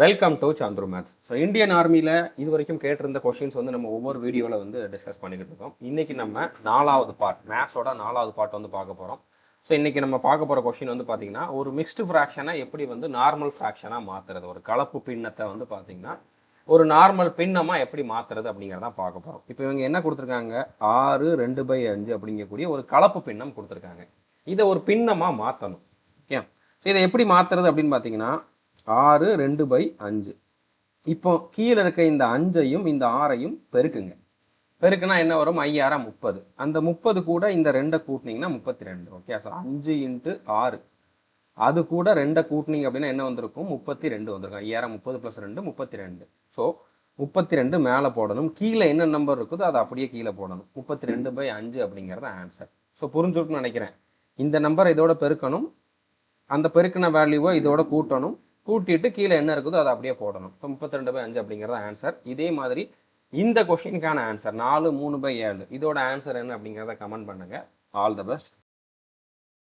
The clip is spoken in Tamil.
Welcome to Chandru maths. So Indian ஆர்மியில் இது வரைக்கும் கேட்டிருந்த கொஷின்ஸ் வந்து நம்ம ஒவ்வொரு வீடியோவில் வந்து டிஸ்கஸ் பண்ணிக்கிட்டு இருக்கோம். இன்றைக்கி நம்ம 4வது பார்ட், மேத்ஸோட 4வது பார்ட் வந்து பார்க்க போகிறோம். ஸோ இன்றைக்கி நம்ம பார்க்க போகிற கொஷின் வந்து பார்த்திங்கன்னா, ஒரு மிக்ஸ்டு ஃப்ராக்ஷனை எப்படி வந்து நார்மல் ஃப்ராக்ஷனாக மாற்றுறது, ஒரு கலப்பு பின்னத்தை வந்து பார்த்திங்கன்னா ஒரு நார்மல் பின்னமாக எப்படி மாற்றுறது அப்படிங்கிறதான் பார்க்க போகிறோம். இப்போ இவங்க என்ன கொடுத்துருக்காங்க, 6/2/5 அப்படிங்கக்கூடிய ஒரு கலப்பு பின்னம் கொடுத்துருக்காங்க. இதை ஒரு பின்னமாக மாற்றணும். ஓகே, ஸோ இதை எப்படி மாற்றுறது அப்படின்னு பார்த்தீங்கன்னா 6/2/5. இப்போ கீழே இருக்க இந்த 5ஐயும் இந்த 6ஐயும் பெருக்குங்க. பெருக்குனா என்ன வரும், 5×6 30. அந்த 30 கூட இந்த 2 கூட்டினீங்கன்னா 32. ஓகே சார், 5 × 6 அது கூட 2 கூட்டினீங்க அப்படின்னா என்ன வந்திருக்கும், 32 வந்திருக்கும். 5×6 30 + 2 32. ஸோ 32 மேலே போடணும், கீழே என்ன நம்பர் இருக்குதோ அதை அப்படியே கீழே போடணும். 32/5 அப்படிங்கிறது ஆன்சர். ஸோ புரிஞ்சுட்டுன்னு நினைக்கிறேன். இந்த நம்பர் இதோட பெருக்கணும், அந்த பெருக்கின வேல்யூவை இதோட கூட்டணும், கூட்டிட்டு கீழே என்ன இருக்குதோ அதை அப்படியே போடணும். ஸோ 32/5 அப்படிங்கிறது ஆன்சர். இதே மாதிரி இந்த கொஸ்டினுக்கான ஆன்சர் 4 3/7 இதோட ஆன்சர் என்ன அப்படிங்கிறத கமெண்ட் பண்ணுங்க. All the best.